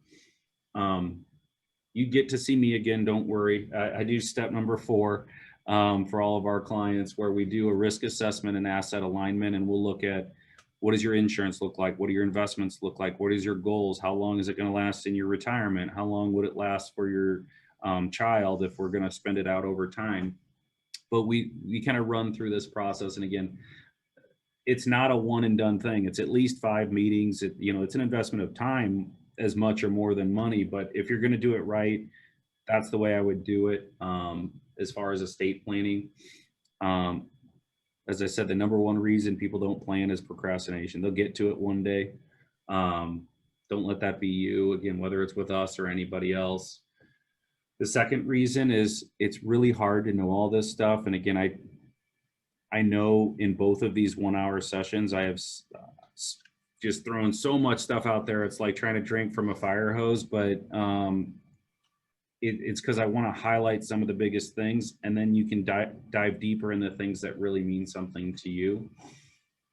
you get to see me again. Don't worry. I do step number 4 for all of our clients, where we do a risk assessment and asset alignment, and we'll look at, what does your insurance look like? What do your investments look like? What is your goals? How long is it going to last in your retirement? How long would it last for your child if we're going to spend it out over time? But we kind of run through this process. And again, it's not a one and done thing. It's at least 5 meetings. It's an investment of time as much or more than money. But if you're going to do it right, that's the way I would do it. As far as estate planning, as I said, the number one reason people don't plan is procrastination. They'll get to it one day. Don't let that be you, again, whether it's with us or anybody else. The second reason is it's really hard to know all this stuff. And again, I know in both of these 1-hour sessions, I have just thrown so much stuff out there. It's like trying to drink from a fire hose, but it's because I want to highlight some of the biggest things, and then you can dive deeper in the things that really mean something to you.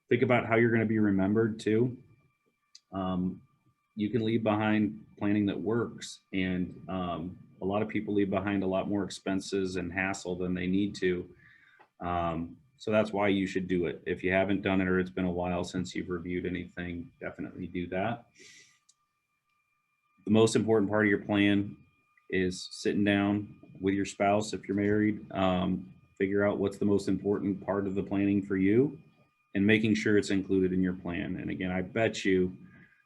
Think about how you're going to be remembered too. You can leave behind planning that works, and a lot of people leave behind a lot more expenses and hassle than they need to. So that's why you should do it. If you haven't done it, or it's been a while since you've reviewed anything, definitely do that. The most important part of your plan, is sitting down with your spouse if you're married, figure out what's the most important part of the planning for you, and making sure it's included in your plan. And again, I bet you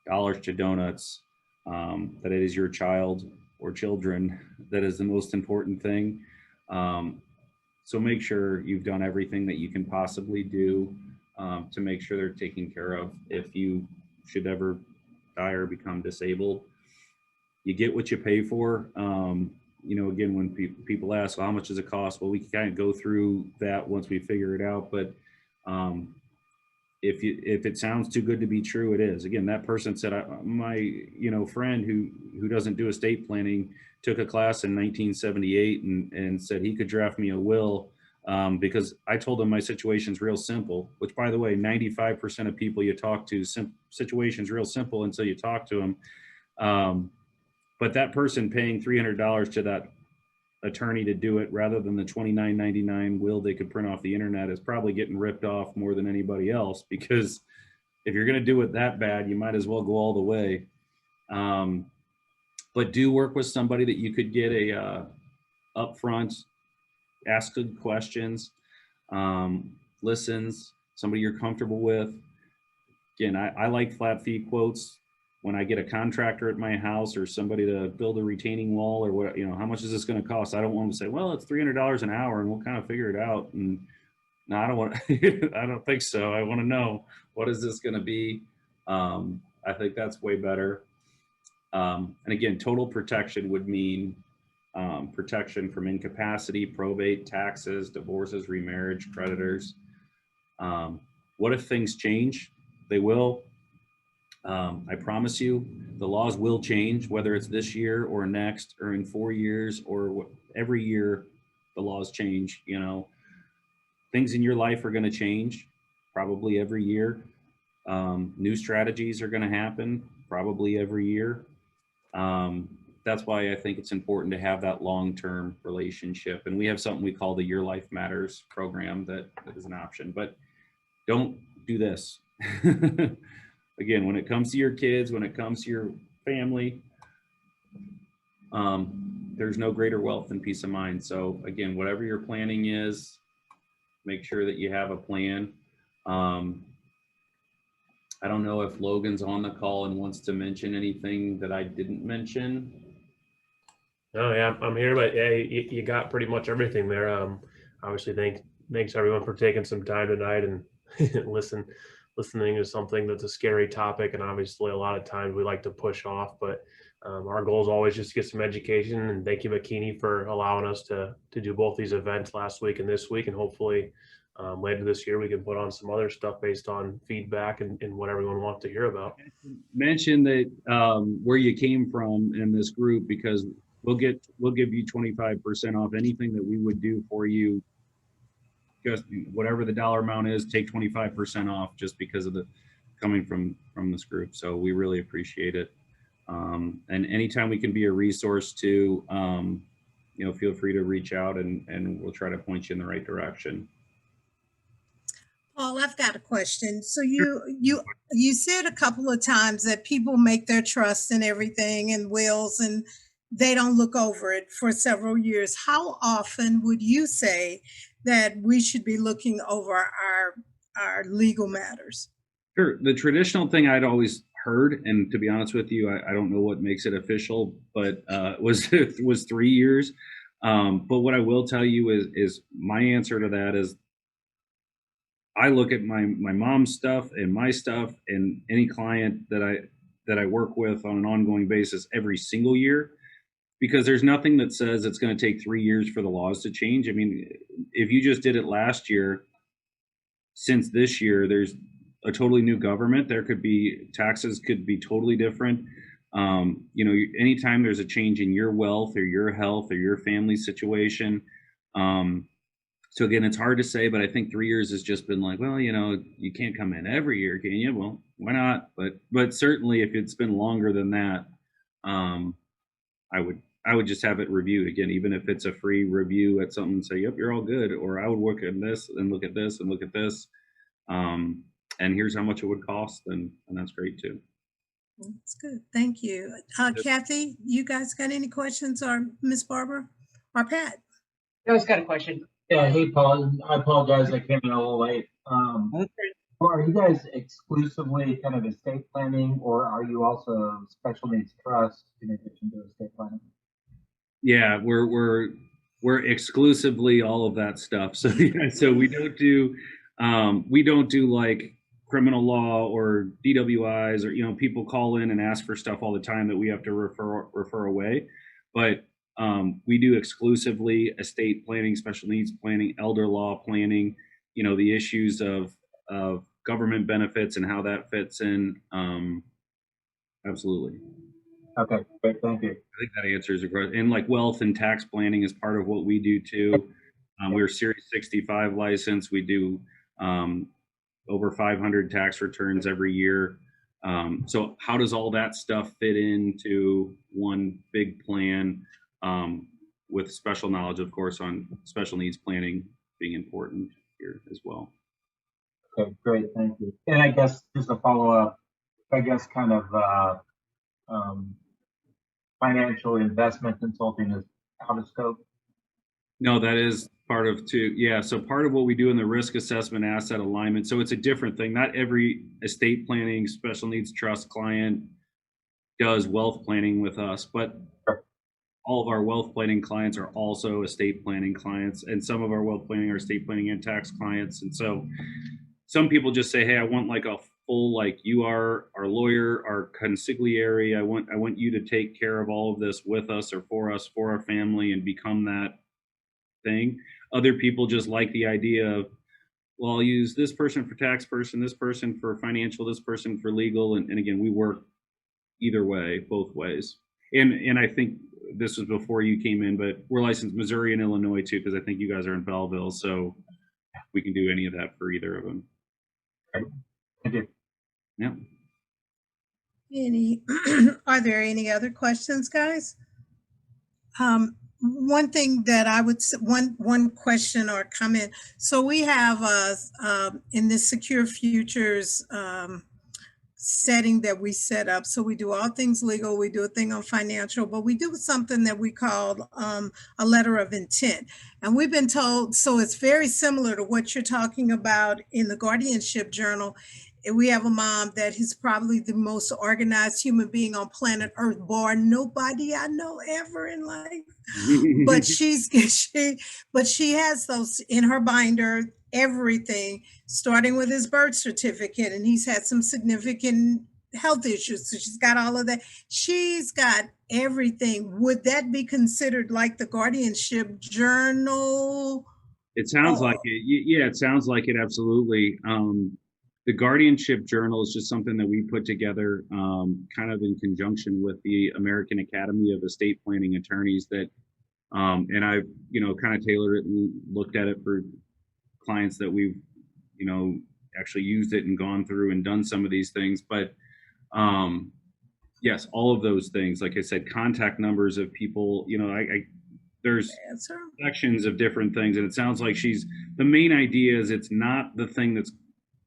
dollars to donuts that it is your child or children that is the most important thing. So make sure you've done everything that you can possibly do to make sure they're taken care of. If you should ever die or become disabled, you get what you pay for. Again, when people ask, well, how much does it cost? Well, we can kind of go through that once we figure it out. But if it sounds too good to be true, it is. Again, that person said, my friend who doesn't do estate planning took a class in 1978 and said he could draft me a will because I told him my situation's real simple. Which, by the way, 95% of people you talk to, situation's real simple until you talk to them. But that person paying $300 to that attorney to do it rather than the $29.99 will they could print off the internet is probably getting ripped off more than anybody else, because if you're going to do it that bad, you might as well go all the way. But do work with somebody that you could get a upfront, ask good questions, listens, somebody you're comfortable with. Again, I like flat fee quotes. When I get a contractor at my house or somebody to build a retaining wall or what, how much is this going to cost? I don't want them to say, well, it's $300 an hour and we'll kind of figure it out. And no, I don't want, I don't think so. I want to know, what is this going to be? I think that's way better. And again, total protection would mean protection from incapacity, probate, taxes, divorces, remarriage, creditors. What if things change? They will. I promise you, the laws will change, whether it's this year or next or in 4 years or every year, the laws change. Things in your life are going to change probably every year. New strategies are going to happen probably every year. That's why I think it's important to have that long-term relationship. And we have something we call the Your Life Matters program that is an option, but don't do this. Again, when it comes to your kids, when it comes to your family, there's no greater wealth than peace of mind. So again, whatever your planning is, make sure that you have a plan. I don't know if Logan's on the call and wants to mention anything that I didn't mention. Oh yeah, I'm here, but yeah, you got pretty much everything there. Obviously, thanks everyone for taking some time tonight and listening to something that's a scary topic, and obviously a lot of times we like to push off, but our goal is always just to get some education. And thank you, Makini, for allowing us to do both these events last week and this week, and hopefully later this year we can put on some other stuff based on feedback and what everyone wants to hear about. Mention that where you came from in this group, because we'll give you 25% off anything that we would do for you. Just whatever the dollar amount is, take 25% off just because of the coming from this group. So we really appreciate it. And anytime we can be a resource to, feel free to reach out and we'll try to point you in the right direction. Paul, I've got a question. So you said a couple of times that people make their trust and everything and wills and they don't look over it for several years. How often would you say that we should be looking over our legal matters? Sure. The traditional thing I'd always heard, and to be honest with you, I don't know what makes it official, but was 3 years. But what I will tell you is my answer to that is I look at my mom's stuff and my stuff and any client that I work with on an ongoing basis every single year, because there's nothing that says it's going to take 3 years for the laws to change. I mean, if you just did it last year, since this year, there's a totally new government. There could be taxes could be totally different. Anytime there's a change in your wealth or your health or your family situation. So again, it's hard to say, but I think 3 years has just been like, well, you can't come in every year, can you? Well, why not? But certainly if it's been longer than that, I would just have it reviewed again, even if it's a free review at something and say, yep, you're all good. Or I would work at this and look at this and look at this. And here's how much it would cost. And that's great too. That's good. Thank you. Kathy, you guys got any questions, or Miss Barbara or Pat? I just got a question. Yeah, hey Paul, I apologize, I came in a little late. Are you guys exclusively kind of estate planning, or are you also special needs trust in addition to estate planning? Yeah, we're exclusively all of that stuff. So yeah, so we don't do like criminal law or DWIs, or people call in and ask for stuff all the time that we have to refer away. But we do exclusively estate planning, special needs planning, elder law planning, the issues of government benefits and how that fits in. Absolutely. Okay, great, thank you. I think that answers the question. And like wealth and tax planning is part of what we do too. We're Series 65 licensed. We do over 500 tax returns every year. So how does all that stuff fit into one big plan, with special knowledge, of course, on special needs planning being important here as well. Okay, great, thank you. And I guess just a follow-up, kind of financial investment consulting is out of scope? No, that is part of too. Yeah, so part of what we do in the risk assessment, asset alignment. So it's a different thing. Not every estate planning, special needs trust client does wealth planning with us, but all of our wealth planning clients are also estate planning clients, and some of our wealth planning are estate planning and tax clients. And so some people just say, hey, I want like a full, like you are our lawyer, our consigliere. I want you to take care of all of this with us or for us, for our family, and become that thing. Other people just like the idea of, well, I'll use this person for tax person, this person for financial, this person for legal. And again, we work either way, both ways. And I think this was before you came in, but we're licensed Missouri and Illinois too, because I think you guys are in Belleville. So we can do any of that for either of them. Thank you. Yeah. Are there any other questions, guys? One thing that I would, one question or comment. So we have in this Secure Futures setting that we set up. So we do all things legal, we do a thing on financial, but we do something that we call a letter of intent. And we've been told, so it's very similar to what you're talking about in the guardianship journal. We have a mom that is probably the most organized human being on planet Earth, bar nobody I know ever in life. But she has those in her binder, everything, starting with his birth certificate, and he's had some significant health issues. So she's got all of that. She's got everything. Would that be considered like the guardianship journal? It sounds like it. Yeah, it sounds like it. Absolutely. The guardianship journal is just something that we put together kind of in conjunction with the American Academy of Estate Planning Attorneys that, and I've, kind of tailored it and looked at it for clients that we've, actually used it and gone through and done some of these things. But yes, all of those things, like I said, contact numbers of people, there's sections of different things. And it sounds like the main idea is it's not the thing that's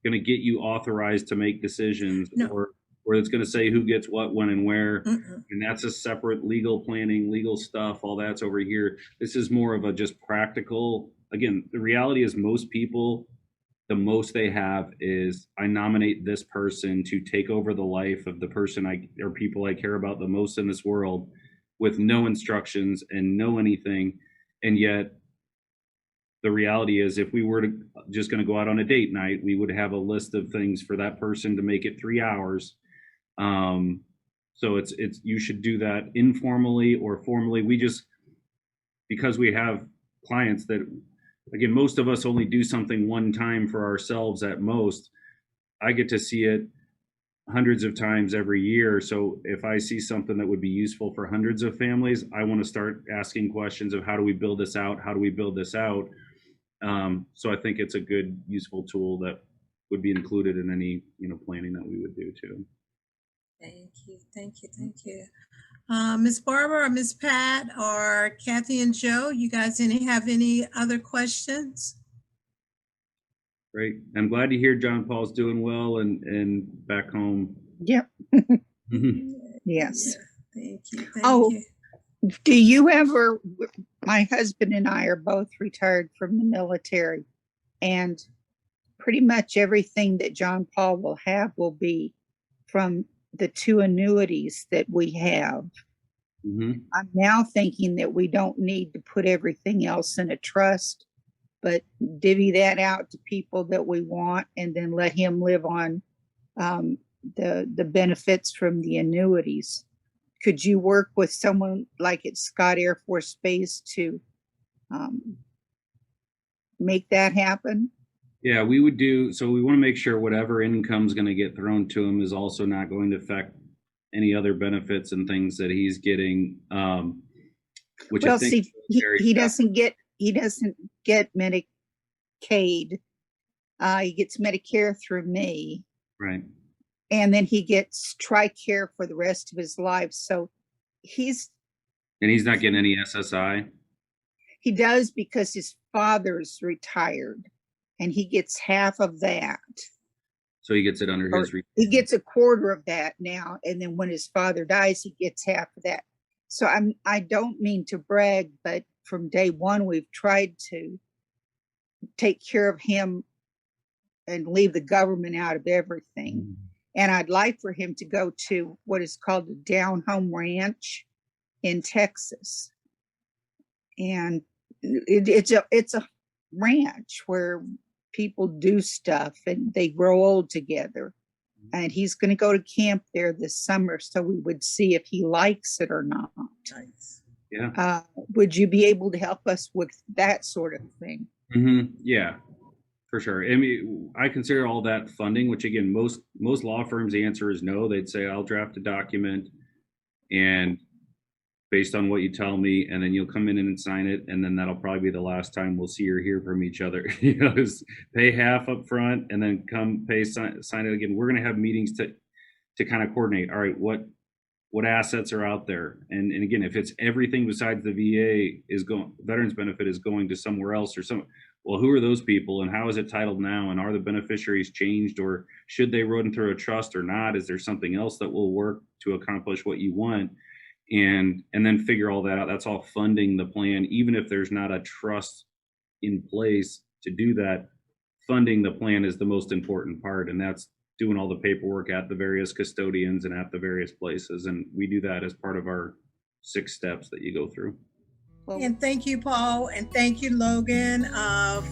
going to get you authorized to make decisions, or it's going to say who gets what, when, and where. And that's a separate legal planning, legal stuff. All that's over here. This is more of a just practical. Again, the reality is most people, the most they have is I nominate this person to take over the life of the person or people I care about the most in this world, with no instructions and no anything. And yet the reality is, if we were just going to go out on a date night, we would have a list of things for that person to make it 3 hours. So it's you should do that informally or formally. Because we have clients that, again, most of us only do something one time for ourselves at most. I get to see it hundreds of times every year. So if I see something that would be useful for hundreds of families, I want to start asking questions of how do we build this out? How do we build this out? So I think it's a good, useful tool that would be included in any, planning that we would do too. Thank you. Ms. Barbara or Ms. Pat or Kathy and Joe, you guys have any other questions? Great. I'm glad to hear John Paul's doing well and back home. Yep. Mhm. Yes. Thank you. Thank Oh. you. Do you ever, my husband and I are both retired from the military, and pretty much everything that John Paul will have will be from the 2 annuities that we have. Mhm. I'm now thinking that we don't need to put everything else in a trust, but divvy that out to people that we want and then let him live on the benefits from the annuities. Could you work with someone like at Scott Air Force Base to make that happen? Yeah, we would do, so we want to make sure whatever income's going to get thrown to him is also not going to affect any other benefits and things that he's getting, which I Well, think see, he doesn't get Medicaid. He gets Medicare through me, right. and then he gets TRICARE for the rest of his life. So And he's not getting any SSI. he does because his father's retired, and he gets half of that. So he gets it under his. He gets a quarter of that now, and then when his father dies, he gets half of that. So I don't mean to brag, but from day one, we've tried to take care of him and leave the government out of everything. And I'd like for him to go to what is called a down home ranch in Texas. And it's a ranch where people do stuff and they grow old together. And he's going to go to camp there this summer, so we would see if he likes it or not. Nice. Yeah. Would you be able to help us with that sort of thing? Mm-hmm. Yeah, for sure. I mean, I consider all that funding, which again, most law firms, the answer is no. They'd say, I'll draft a document and based on what you tell me, and then you'll come in and sign it, and then that'll probably be the last time we'll see or hear from each other. You know, just pay half up front and then come sign it again. We're going to have meetings to kind of coordinate. All right, what assets are out there, and again, if it's everything besides the VA is going, veterans benefit is going to somewhere else or some. Well, who are those people, and how is it titled now, and are the beneficiaries changed, or should they run through a trust or not? Is there something else that will work to accomplish what you want? And then figure all that out. That's all funding the plan, even if there's not a trust in place to do that. Funding the plan is the most important part, and that's doing all the paperwork at the various custodians and at the various places. And we do that as part of our 6 steps that you go through. And thank you, Paul, and thank you, Logan,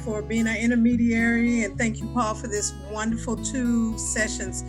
for being our intermediary, and thank you, Paul, for this wonderful 2 sessions.